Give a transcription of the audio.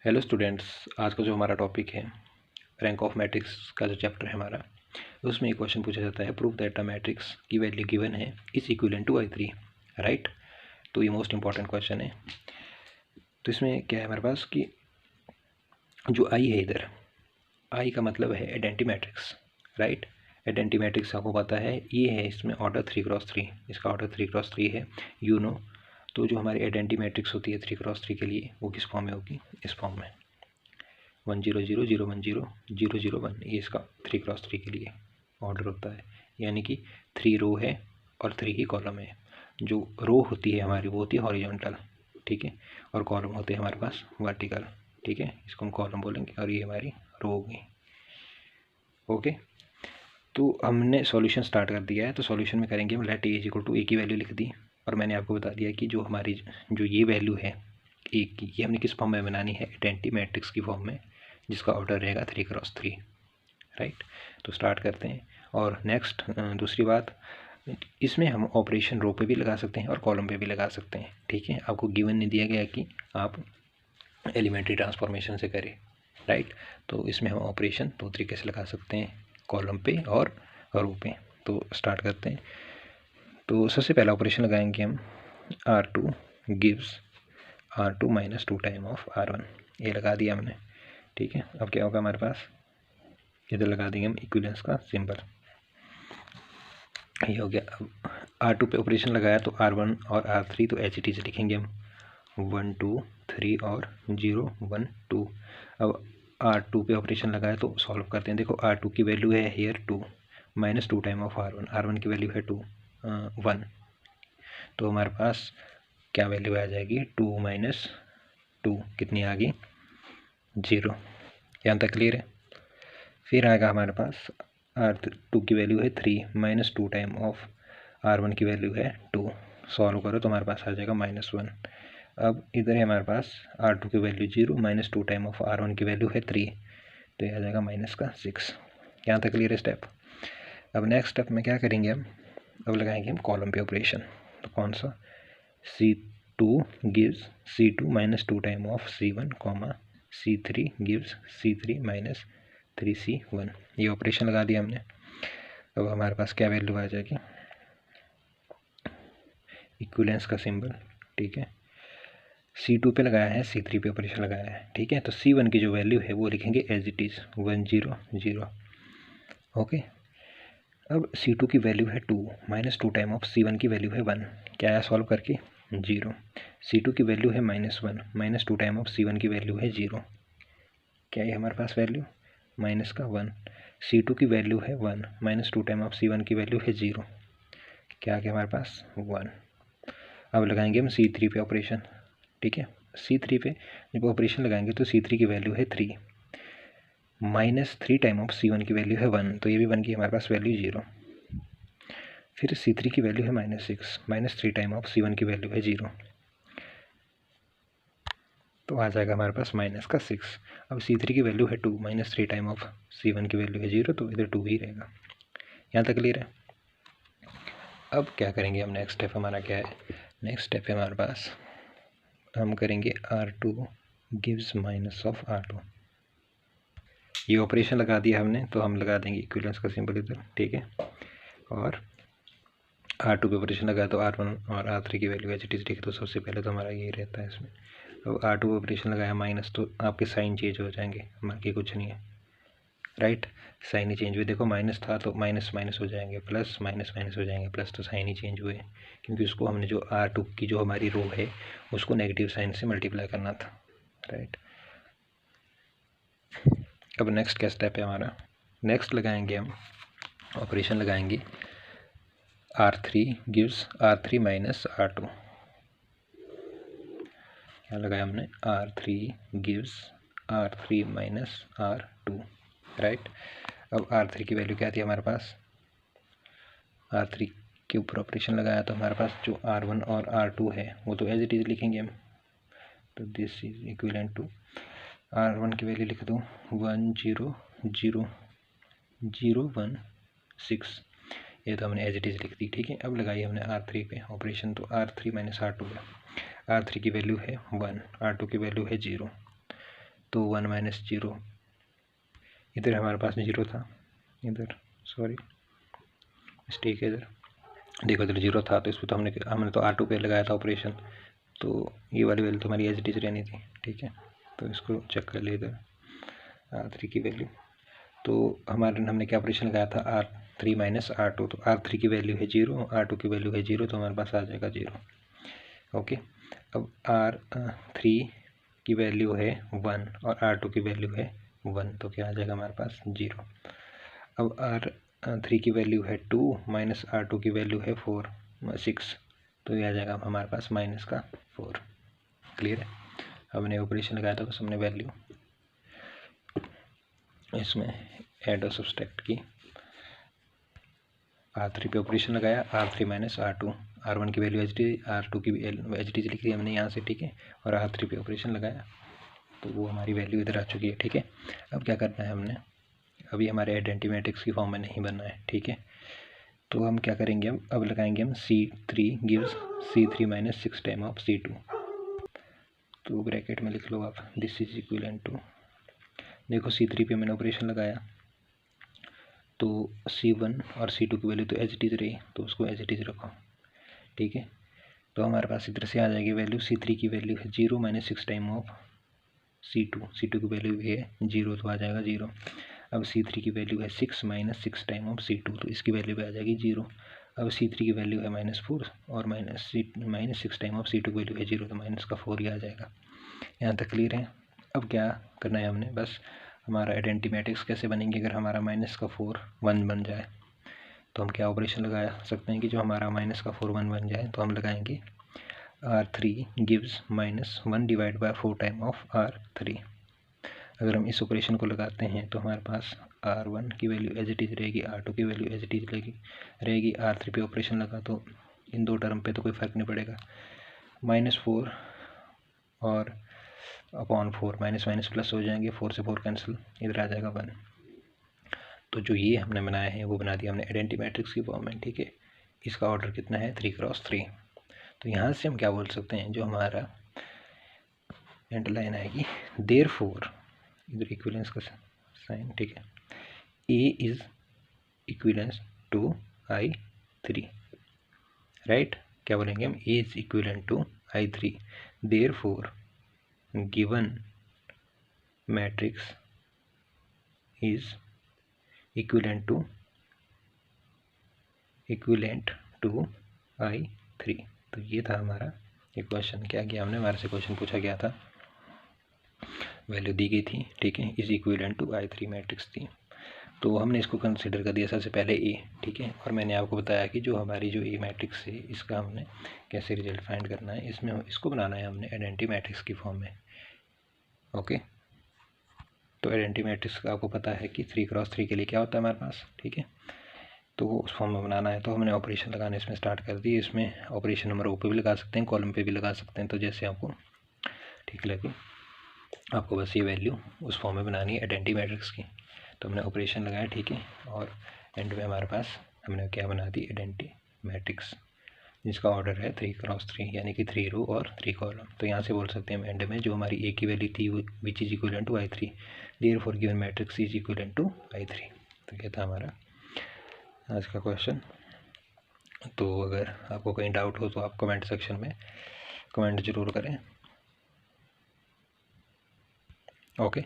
Hello students, आज का जो हमारा टॉपिक है रैंक ऑफ मैट्रिक्स का जो चैप्टर है हमारा, उसमें एक क्वेश्चन पूछा जाता है, प्रूव दैट अ मैट्रिक्स की वैल्यू गिवन है is equivalent to I3, right. तो ये मोस्ट इंपॉर्टेंट क्वेश्चन है। तो इसमें क्या है हमारे पास कि जो आई है, इधर आई का मतलब है identity matrix, right. Identity matrix आपको पता है, ये है, इसमें ऑर्डर 3x3, इसका ऑर्डर 3x3 है, यू नो। तो जो हमारी आइडेंटिटी मैट्रिक्स होती है 3x3 के लिए, वो किस फॉर्म में होगी? इस फॉर्म में 1 0 0 0 1 0 0 0 1, ये इसका 3x3 के लिए ऑर्डर होता है। यानी कि 3 रो है और 3 ही कॉलम है। जो रो होती है हमारी वो होती है हॉरिजॉन्टल, ठीक है, और कॉलम होते हैं हमारे पास वर्टिकल, ठीक है। इसको हम कॉलम बोलेंगे और ये हमारी रो होगी। ओके, तो हमने सॉल्यूशन स्टार्ट कर दिया है। तो सॉल्यूशन में करेंगे हम let A is equal to A की वैल्यू लिख दी, और मैंने आपको बता दिया कि जो हमारी जो ये वैल्यू है ए की, ये हमने किस फॉर्म में बनानी है? आइडेंटिटी मैट्रिक्स की फॉर्म में, जिसका ऑर्डर रहेगा 3x3, राइट। तो स्टार्ट करते हैं। और नेक्स्ट दूसरी बात, इसमें हम ऑपरेशन रो पे भी लगा सकते हैं और कॉलम पे भी लगा सकते हैं, ठीक है। आपको गिवन नहीं दिया गया कि आप एलिमेंट्री ट्रांसफॉर्मेशन से करें, राइट। तो इसमें हम ऑपरेशन दो तरीके से लगा सकते हैं, कॉलम पे और रो पे। तो स्टार्ट करते हैं। तो सबसे पहला ऑपरेशन लगाएंगे हम R2 gives R2 - 2 time of R1, ये लगा दिया हमने, ठीक है। अब क्या होगा हमारे पास? इधर लगा देंगे हम इक्विवेलेंस का सिंबल, ये हो गया। अब R2 पे ऑपरेशन लगाया तो R1 और R3 तो एच से लिखेंगे हम 1 2 3 और 0 1 2। अब R2 पे ऑपरेशन लगाया तो सॉल्व करते हैं। देखो R2 की वैल्यू है hair 2 - 2 time of R1, R1 की वैल्यू है 2 1। तो हमारे पास क्या वैल्यू आ जाएगी? 2 - 2 कितनी आ गई? 0। यहाँ तक क्लियर है। फिर आएगा हमारे पास R2 की वैल्यू है 3 - 2 टाइम ऑफ R1 की वैल्यू है 2। सॉल्व करो तो हमारे पास आ जाएगा -1। अब इधर है हमारे पास R2 की वैल्यू 0 - 2 टाइम ऑफ R1 की वैल्यू है 3, तो ये आ जाएगा -6। यहाँ तक क्लियर है स्टेप। अब नेक्स्ट स्टेप में क्या करेंगे हम? अब लगाएंगे हम कॉलम पे ऑपरेशन। तो कौन सा? C2 gives C2 - 2 time of C1, C3 gives C3 - 3C1, ये ऑपरेशन लगा दिया हमने। अब हमारे पास क्या वैल्यू आ जाएगी? इक्विवेलेंस का सिंबल, ठीक है। C2 पे लगाया है, C3 पे ऑपरेशन लगाया है, ठीक है। तो C1 की जो वैल्यू है वो लिखेंगे एज इट इज़ 1 0 0। ओके, अब C2 की वैल्यू है 2 - 2 टाइम ऑफ C1 की वैल्यू है 1, क्या आया सॉल्व करके? 0। C2 की वैल्यू है -1 - 2 टाइम ऑफ C1 की वैल्यू है 0, क्या है हमारे पास वैल्यू? माइनस का 1। C2 की वैल्यू है 1 - 2 टाइम ऑफ C1 की वैल्यू है 0, क्या आ गया हमारे पास? 1। अब लगाएंगे हम C3 पे ऑपरेशन, ठीक है। C3 पे जब ऑपरेशन लगाएंगे तो C3 की वैल्यू है 3 -3 टाइम ऑफ C1 की वैल्यू है 1, तो ये भी 1 की हमारे पास वैल्यू 0। फिर C3 की वैल्यू है -6 -3 टाइम ऑफ C1 की वैल्यू है 0, तो आ जाएगा हमारे पास -6। अब C3 की वैल्यू है 2 -3 टाइम ऑफ C1 की वैल्यू है 0, तो इधर 2 ही रहेगा। यहाँ तक क्लियर है। अब क्या करेंगे हम? नेक्स्ट स्टेप हमारा क्या है? नेक्स्ट स्टेप है हमारे पास, हम करेंगे R2 गिव्स -R2, ये ऑपरेशन लगा दिया हमने, तो हम लगा देंगे इक्विवेलेंस का सिंबल इधर, ठीक है। और R2 पे ऑपरेशन लगा तो R1 और R3 की वैल्यू एच लिखे, तो सबसे पहले तो हमारा ये रहता है इसमें। अब R2 पे ऑपरेशन लगाया माइनस, तो आपके साइन चेंज हो जाएंगे, बाकी कुछ नहीं है, राइट। साइन ही चेंज हुए, देखो माइनस था तो माइनस माइनस हो जाएंगे, प्लस माइनस माइनस हो जाएंगे प्लस, तो साइन ही चेंज हुए, क्योंकि उसको हमने जो R2 की जो हमारी रो है उसको नेगेटिव साइन से मल्टीप्लाई करना था, राइट। अब नेक्स्ट क्या स्टेप है हमारा? नेक्स्ट लगाएंगे हम ऑपरेशन लगाएंगे R3 गिव्स R3 - R2, क्या लगाया हमने? R3 gives R3 - R2, right. अब R3 की वैल्यू क्या थी हमारे पास? R3 के ऊपर ऑपरेशन लगाया तो हमारे पास जो R1 और R2 है वो तो एज इट इज़ लिखेंगे हम, तो this is equivalent to R1 की वैल्यू लिख दूँ 1 0 0 0 1 6, ये तो हमने एज इट इज़ लिख दी, ठीक है। अब लगाई हमने R3 पे ऑपरेशन, तो R3 - R2 है। R3 की वैल्यू है 1, R2 की वैल्यू है 0, तो 1 माइनस 0, इधर हमारे पास 0 था, इधर सॉरी मिस्टेक है, इधर देखो इधर 0 था, तो इस पर तो हमने तो R2 पे लगाया था ऑपरेशन, तो ये वाली वैल्यू तो हमारी एज इट इज रहनी थी, ठीक है। तो इसको चेक कर ले इधर R3 की वैल्यू, तो हमने क्या ऑपरेशन लगाया था, R3 माइनस R2, तो R3 की वैल्यू है 0, R2 की वैल्यू है 0, तो हमारे पास आ जाएगा 0। ओके, अब R3 की वैल्यू है 1 और R2 की वैल्यू है 1, तो क्या आ जाएगा हमारे पास 0। अब R3 की वैल्यू है 2 माइनस R2 की वैल्यू है 6, तो ये आ जाएगा हमारे पास माइनस का 4। क्लियर है, हमने ऑपरेशन लगाया था, बस हमने वैल्यू इसमें ऐड और सब्सट्रैक्ट की। R3 पे ऑपरेशन लगाया, R3 माइनस R2, R1 की वैल्यू एच डी, R2 की एच डी लिखी हमने यहाँ से, ठीक है, और R3 पे ऑपरेशन लगाया, तो वो हमारी वैल्यू इधर आ चुकी है, ठीक है। अब क्या करना है हमने, अभी हमारे आइडेंटिटी मैट्रिक्स की फॉर्म में नहीं बनना है, ठीक है। तो हम क्या करेंगे, अब लगाएंगे हम C3 gives C3 minus 6 time of C2, तो ब्रैकेट में लिख लो आप, दिस इज इक्विवेलेंट टू, देखो C3 पे मैंने ऑपरेशन लगाया, तो C1 और C2 की वैल्यू तो एज इट इज रही, तो उसको एज इट इज रखो, ठीक है। तो हमारे पास इधर से आ जाएगी वैल्यू, C3 की वैल्यू है 0 माइनस 6 टाइम ऑफ C2 की वैल्यू भी है 0, तो आ जाएगा 0। अब C3 की वैल्यू है 6 माइनस 6 टाइम ऑफ C2, तो इसकी वैल्यू भी आ जाएगी 0। अब C3 की वैल्यू है -4 और माइनस 6 टाइम ऑफ C2 की वैल्यू है 0, तो माइनस का 4 ही आ जाएगा। यहाँ तक क्लियर है। अब क्या करना है हमने, बस हमारा आइडेंटिटी मैट्रिक्स कैसे बनेंगे, अगर हमारा माइनस का 4 1 बन जाए, तो हम क्या ऑपरेशन लगा सकते हैं कि जो हमारा माइनस का 4 1 बन जाए, तो हम लगाएंगे R3 gives -1 divide by 4 time of R3। अगर हम इस ऑपरेशन को लगाते हैं तो हमारे पास R1 की वैल्यू एज इट इज रहेगी, R2 की वैल्यू एज इट इज रहेगी, R3 पे ऑपरेशन लगा तो इन दो टर्म पे तो कोई फ़र्क नहीं पड़ेगा, -4 और अपॉन 4 माइनस माइनस प्लस हो जाएंगे, 4 से 4 कैंसिल, इधर आ जाएगा 1। तो जो ये हमने बनाया है वो बना दिया हमने आइडेंटिटी मैट्रिक्स की फॉर्म में, ठीक है। इसका ऑर्डर कितना है, 3×3। तो यहाँ से हम क्या बोल सकते हैं, जो हमारा एंड लाइन आएगी, देयरफॉर, इधर इक्विवेलेंस का साइन, ठीक है, A is equivalence to I3, right. क्या बोलेंगे हम, A is equivalent to I3, therefore given matrix is equivalent to I3। तो ये था हमारा एक क्वेश्चन, क्या किया हमने, हमारे से क्वेश्चन पूछा गया था, वैल्यू दी गई थी, ठीक है, is equivalent to I3 matrix थी, तो हमने इसको कंसीडर कर दिया सबसे पहले ए, ठीक है। और मैंने आपको बताया कि जो हमारी जो ए मैट्रिक्स है, इसका हमने कैसे रिजल्ट फाइंड करना है, इसमें इसको बनाना है हमने आइडेंटिटी मैट्रिक्स की फॉर्म में। ओके, तो आइडेंटिटी मैट्रिक्स का आपको पता है कि 3×3 के लिए क्या होता है हमारे पास, ठीक है। तो उस फॉर्म में बनाना है, तो हमने ऑपरेशन लगाने इसमें स्टार्ट कर दी। इसमें ऑपरेशन नंबर रो पे भी लगा सकते हैं, कॉलम पे भी लगा सकते हैं, तो जैसे आपको ठीक लगे, आपको बस ये वैल्यू उस फॉर्म में बनानी है आइडेंटिटी मैट्रिक्स की। तो हमने ऑपरेशन लगाया, ठीक है, और एंड में हमारे पास हमने क्या बना दी, आइडेंटिटी मैट्रिक्स, जिसका ऑर्डर है 3×3, यानी कि 3 रो और 3 कॉलम। तो यहाँ से बोल सकते हैं हम एंड में जो हमारी ए की वैल्यू थी which is equivalent to I3, therefore given matrix is equivalent to I3। तो ये था हमारा आज का क्वेश्चन। तो अगर आपको कहीं डाउट हो तो आप कमेंट सेक्शन में कमेंट ज़रूर करें। ओके।